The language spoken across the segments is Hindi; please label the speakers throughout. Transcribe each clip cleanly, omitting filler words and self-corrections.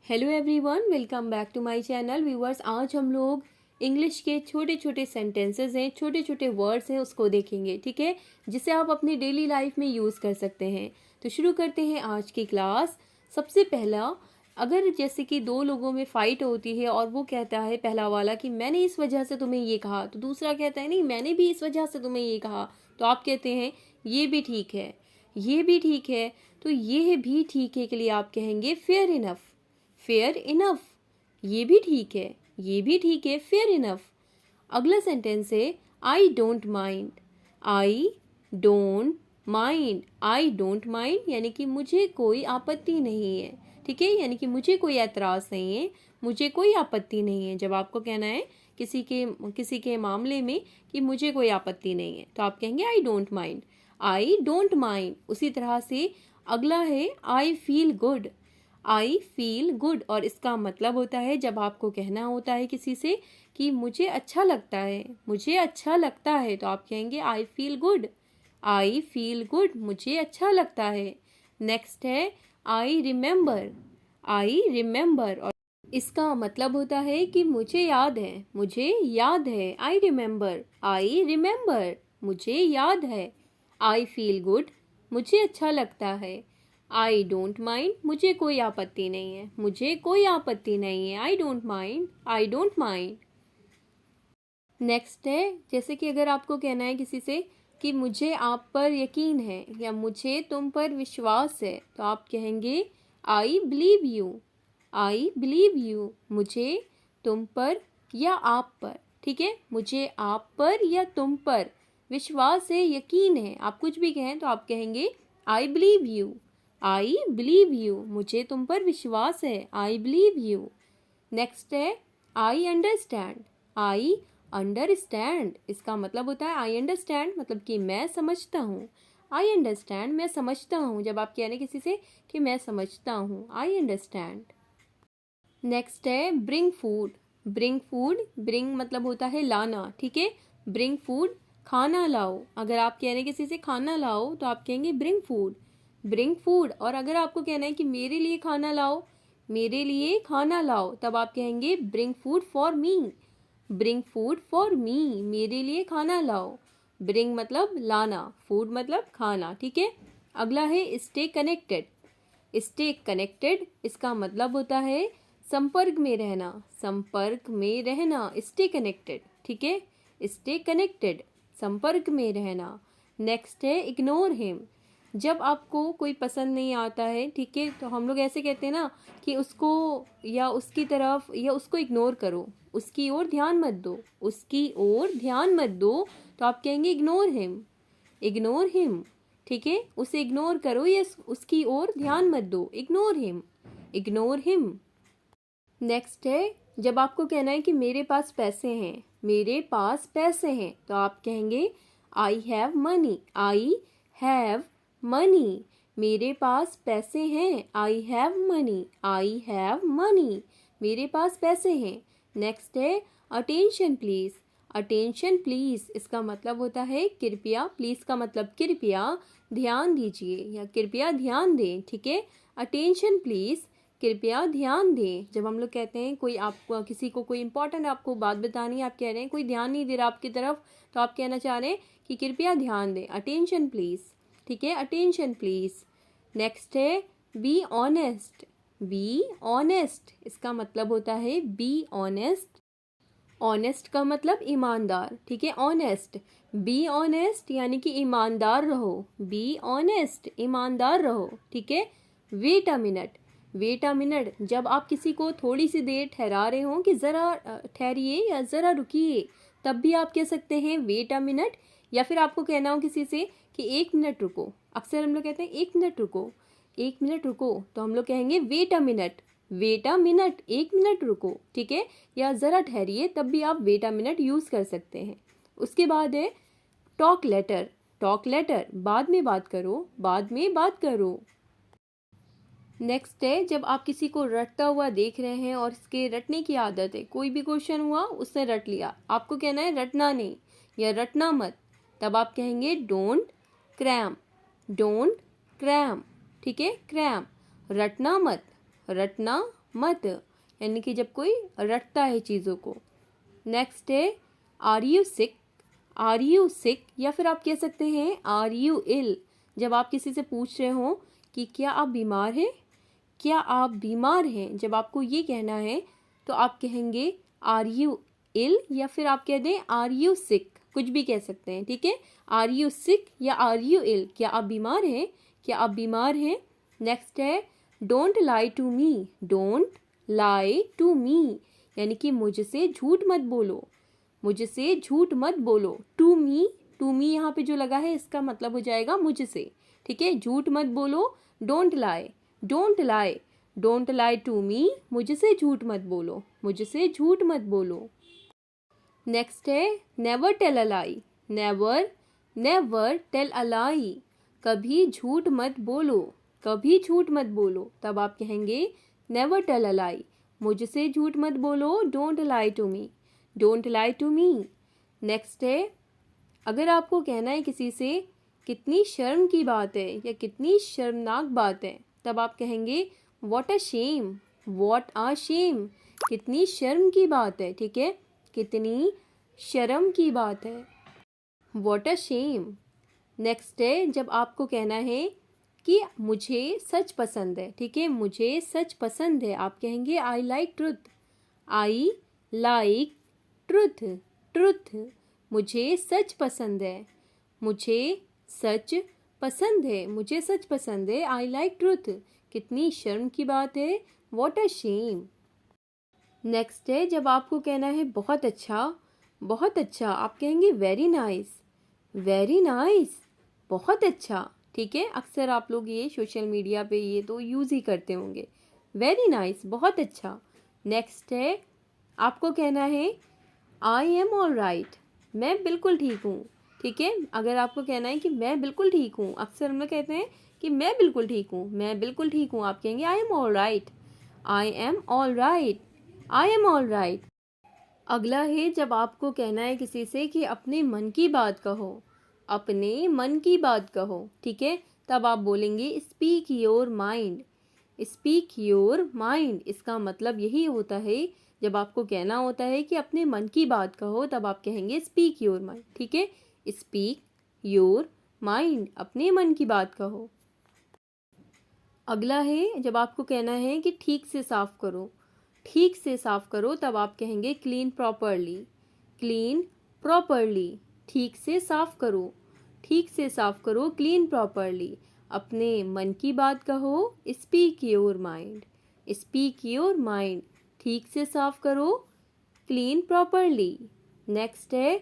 Speaker 1: Hello everyone, welcome back to my channel viewers. आज हम लोग इंग्लिश के छोटे छोटे सेंटेंसेस हैं, छोटे छोटे वर्ड्स हैं, उसको देखेंगे। ठीक है, जिसे आप अपनी डेली लाइफ में यूज़ कर सकते हैं। तो शुरू करते हैं आज की क्लास। सबसे पहला, अगर जैसे कि दो लोगों में फ़ाइट होती है और वो कहता है पहला वाला कि मैंने इस वजह से तुम्हें ये कहा, तो दूसरा कहता है नहीं मैंने भी इस वजह से तुम्हें ये कहा, तो आप कहते हैं ये भी ठीक है, ये भी ठीक है। तो ये भी ठीक है के लिए आप कहेंगे फेयर इनफ। फेयर इनफ, ये भी ठीक है, ये भी ठीक है, फेयर इनफ। अगला सेंटेंस है I don't mind. I don't mind, I don't mind यानी कि मुझे कोई आपत्ति नहीं है। ठीक है, यानी कि मुझे कोई एतराज़ नहीं है, मुझे कोई आपत्ति नहीं है। जब आपको कहना है किसी के मामले में कि मुझे कोई आपत्ति नहीं है, तो आप कहेंगे I don't mind. I don't mind. उसी तरह से अगला है I feel good. I feel good, और इसका मतलब होता है जब आपको कहना होता है किसी से कि मुझे अच्छा लगता है, मुझे अच्छा लगता है, तो आप कहेंगे I feel good. I feel good, मुझे अच्छा लगता है। नेक्स्ट है आई रिमेंबर। आई रिमेंबर, और इसका मतलब होता है कि मुझे याद है, मुझे याद है। आई रिमेंबर, आई रिमेंबर, मुझे याद है। आई फील गुड, मुझे अच्छा लगता है। आई डोंट माइंड, मुझे कोई आपत्ति नहीं है, मुझे कोई आपत्ति नहीं है। I don't mind, I don't mind. Next है, जैसे कि अगर आपको कहना है किसी से कि मुझे आप पर यकीन है या मुझे तुम पर विश्वास है, तो आप कहेंगे I believe you. I believe you, मुझे तुम पर या आप पर। ठीक है, मुझे आप पर या तुम पर विश्वास है, यकीन है। आप कुछ भी कहें तो आप कहेंगे I believe you. I believe you, मुझे तुम पर विश्वास है। I believe you. नेक्स्ट है आई अंडरस्टैंड। आई अंडरस्टैंड, इसका मतलब होता है आई अंडरस्टैंड मतलब कि मैं समझता हूँ। आई अंडरस्टैंड, मैं समझता हूँ। जब आप कह रहे हैं किसी से कि मैं समझता हूँ, आई अंडरस्टैंड। नेक्स्ट है bring food. Bring food, bring मतलब होता है लाना। ठीक है, ब्रिंग फूड, खाना लाओ। अगर आप कह रहे हैं किसी से खाना लाओ, तो आप कहेंगे ब्रिंग फूड। ब्रिंग फूड, और अगर आपको कहना है कि मेरे लिए खाना लाओ, मेरे लिए खाना लाओ, तब आप कहेंगे bring food for me. Bring food for me, मेरे लिए खाना लाओ। ब्रिंग मतलब लाना, फूड मतलब खाना। ठीक है, अगला है स्टे कनेक्टेड। स्टे कनेक्टेड, इसका मतलब होता है संपर्क में रहना, संपर्क में रहना। Stay connected. ठीक है, स्टे कनेक्टेड, संपर्क में रहना। नेक्स्ट है इग्नोर हिम। जब आपको कोई पसंद नहीं आता है, ठीक है, तो हम लोग ऐसे कहते हैं ना कि उसको या उसकी तरफ या उसको इग्नोर करो, उसकी ओर ध्यान मत दो, उसकी ओर ध्यान मत दो, तो आप कहेंगे इग्नोर हिम। इग्नोर हिम, ठीक है, उसे इग्नोर करो या उसकी ओर ध्यान मत दो। Ignore him, ignore him. Next है, जब आपको कहना है कि मेरे पास पैसे हैं, मेरे पास पैसे हैं, तो आप कहेंगे I have money. I have money, मेरे पास पैसे हैं। I have money, I have money, मेरे पास पैसे हैं। नेक्स्ट है अटेंशन प्लीज। अटेंशन प्लीज, इसका मतलब होता है कृपया। प्लीज का मतलब कृपया, ध्यान दीजिए या कृपया ध्यान दें। ठीक है, अटेंशन प्लीज, कृपया ध्यान दें। जब हम लोग कहते हैं कोई आपको किसी को कोई इंपॉर्टेंट आपको बात बतानी है, आप कह रहे हैं कोई ध्यान नहीं दे रहा आपकी तरफ, तो आप कहना चाह रहे हैं कि कृपया ध्यान दें, अटेंशन प्लीज। ठीक है, अटेंशन प्लीज। नेक्स्ट है बी ऑनेस्ट। बी ऑनेस्ट, इसका मतलब होता है बी ऑनेस्ट। ऑनेस्ट का मतलब ईमानदार। ठीक है, ऑनेस्ट, बी ऑनेस्ट यानी कि ईमानदार रहो। बी ऑनेस्ट, ईमानदार रहो। ठीक है, wait a minute. Wait a minute, जब आप किसी को थोड़ी सी देर ठहरा रहे हो कि ज़रा ठहरिए या ज़रा रुकिए, तब भी आप कह सकते हैं वेट अ मिनट। या फिर आपको कहना हो किसी से कि एक मिनट रुको, अक्सर हम लोग कहते हैं एक मिनट रुको, एक मिनट रुको, तो हम लोग कहेंगे wait a minute. Wait a minute, एक मिनट रुको। ठीक है, या ज़रा ठहरिए, तब भी आप वेट अ मिनट यूज़ कर सकते हैं। उसके बाद है टॉक लेटर। टॉक लेटर, बाद में बात करो, बाद में बात करो। नेक्स्ट है, जब आप किसी को रटता हुआ देख रहे हैं और इसके रटने की आदत है, कोई भी क्वेश्चन हुआ उसने रट लिया, आपको कहना है रटना नहीं या रटना मत, तब आप कहेंगे डोंट क्रैम। डोंट क्रैम, ठीक है, क्रैम, रटना मत, रटना मत, यानी कि जब कोई रटता है चीज़ों को। नेक्स्ट है are you sick, are you sick, या फिर आप कह सकते हैं आर यू इल। जब आप किसी से पूछ रहे हो कि क्या आप बीमार हैं, क्या आप बीमार हैं, जब आपको ये कहना है तो आप कहेंगे आर यू इल, या फिर आप कह दें आर यू सिक, कुछ भी कह सकते हैं, ठीक है। आर यू सिक या आर यू इल, क्या आप बीमार हैं, क्या आप बीमार हैं। नेक्स्ट है don't lie to me, don't lie to me, यानी कि मुझसे झूठ मत बोलो, मुझसे झूठ मत बोलो। टू मी यहाँ पे जो लगा है इसका मतलब हो जाएगा मुझसे, ठीक है। झूठ मत बोलो, don't lie, don't lie, don't lie to me, मुझसे झूठ मत बोलो, मुझसे झूठ मत बोलो। नेक्स्ट है never tell a lie, never, never tell a lie, कभी झूठ मत बोलो, कभी झूठ मत बोलो। तब आप कहेंगे नेवर टेल अ लाई, मुझसे झूठ मत बोलो, don't lie to me, don't lie to me. Next है अगर आपको कहना है किसी से कितनी शर्म की बात है या कितनी शर्मनाक बात है, तब आप कहेंगे what a shame, what a shame, कितनी शर्म की बात है, ठीक है, कितनी शर्म की बात है, व्हाट अ शेम। नेक्स्ट है जब आपको कहना है कि मुझे सच पसंद है, ठीक है, मुझे सच पसंद है, आप कहेंगे I like truth, I like truth, truth, मुझे सच पसंद है, मुझे सच पसंद है, मुझे सच पसंद है, आई लाइक ट्रुथ, कितनी शर्म की बात है, व्हाट अ शेम। नेक्स्ट है जब आपको कहना है बहुत अच्छा, बहुत अच्छा, आप कहेंगे वेरी नाइस, वेरी नाइस, बहुत अच्छा, ठीक है। अक्सर आप लोग ये सोशल मीडिया पे ये तो यूज़ ही करते होंगे, वेरी नाइस, बहुत अच्छा। नेक्स्ट है आपको कहना है आई एम ऑल राइट, मैं बिल्कुल ठीक हूँ, ठीक है। अगर आपको कहना है कि मैं बिल्कुल ठीक हूँ, अक्सर हम लोग कहते हैं कि मैं बिल्कुल ठीक हूँ, मैं बिल्कुल ठीक हूँ, आप कहेंगे I am all right, I am all right, I am all right. अगला है जब आपको कहना है किसी से कि अपने मन की बात कहो, अपने मन की बात कहो, ठीक है, तब आप बोलेंगे speak your mind, speak your mind. इसका मतलब यही होता है जब आपको कहना होता है कि अपने मन की बात कहो, तब आप कहेंगे स्पीक योर माइंड, ठीक है, स्पीक योर माइंड, अपने मन की बात कहो। अगला है जब आपको कहना है कि ठीक से साफ करो, ठीक से साफ करो, तब आप कहेंगे क्लीन प्रॉपरली, क्लीन प्रॉपरली, ठीक से साफ करो, ठीक से साफ करो, क्लीन प्रॉपरली, अपने मन की बात कहो, speak your mind, speak your mind, ठीक से साफ करो, क्लीन प्रॉपरली। नेक्स्ट है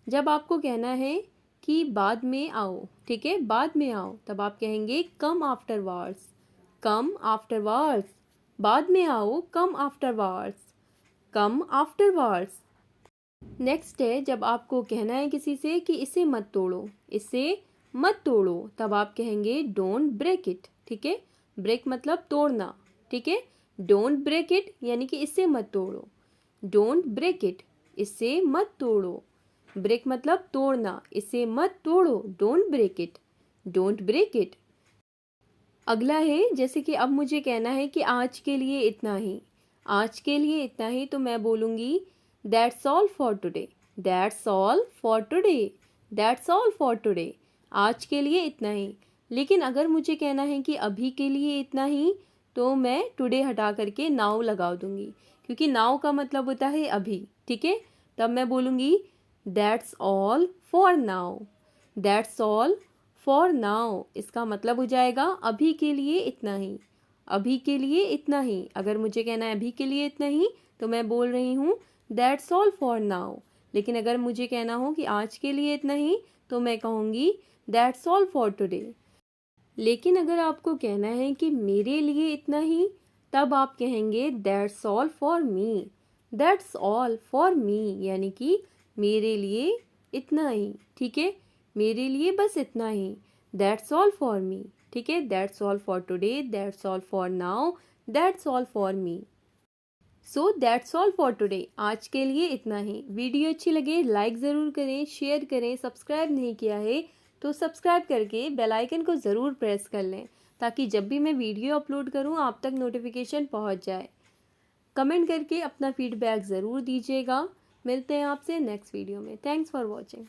Speaker 1: जब आपको कहना है कि बाद में आओ, ठीक है, बाद में आओ, तब आप कहेंगे कम आफ्टरवर्ड्स, कम आफ्टरवर्ड्स, बाद में आओ, कम आफ्टरवर्ड्स, कम आफ्टरवर्ड्स। नेक्स्ट है जब आपको कहना है किसी से कि इसे मत तोड़ो, इसे मत तोड़ो, तब आप कहेंगे डोंट ब्रेक इट, ठीक है, ब्रेक मतलब तोड़ना, ठीक है, डोंट ब्रेक इट, यानी कि इसे मत तोड़ो, डोंट ब्रेक इट, इसे मत तोड़ो, ब्रेक मतलब तोड़ना, इसे मत तोड़ो, don't break it, don't break it. अगला है जैसे कि अब मुझे कहना है कि आज के लिए इतना ही, आज के लिए इतना ही, तो मैं बोलूँगी that's all for today, that's all for today, that's all for today, आज के लिए इतना ही। लेकिन अगर मुझे कहना है कि अभी के लिए इतना ही, तो मैं टुडे हटा करके नाउ लगा दूँगी, क्योंकि नाउ का मतलब होता है अभी, ठीक है। तब मैं बोलूँगी that's all for now, that's all for now, इसका मतलब हो जाएगा अभी के लिए इतना ही, अभी के लिए इतना ही। अगर मुझे कहना है अभी के लिए इतना ही, तो मैं बोल रही हूँ दैट्स ऑल फॉर नाउ। लेकिन अगर मुझे कहना हो कि आज के लिए इतना ही, तो मैं कहूँगी दैट्स ऑल फॉर टुडे। लेकिन अगर आपको कहना है कि मेरे लिए इतना ही, तब आप कहेंगे that's all for me, that's all for me, यानी कि मेरे लिए इतना ही, ठीक है, मेरे लिए बस इतना ही, दैट्स ऑल फॉर मी, ठीक है, that's all for today, that's all for now, that's all for me. So that's all for today, आज के लिए इतना ही। वीडियो अच्छी लगे लाइक ज़रूर करें, शेयर करें, सब्सक्राइब नहीं किया है तो सब्सक्राइब करके बेल आइकन को ज़रूर प्रेस कर लें, ताकि जब भी मैं वीडियो अपलोड करूं आप तक नोटिफिकेशन पहुंच जाए। कमेंट करके अपना फीडबैक ज़रूर दीजिएगा। मिलते हैं आपसे नेक्स्ट वीडियो में। Thanks for watching.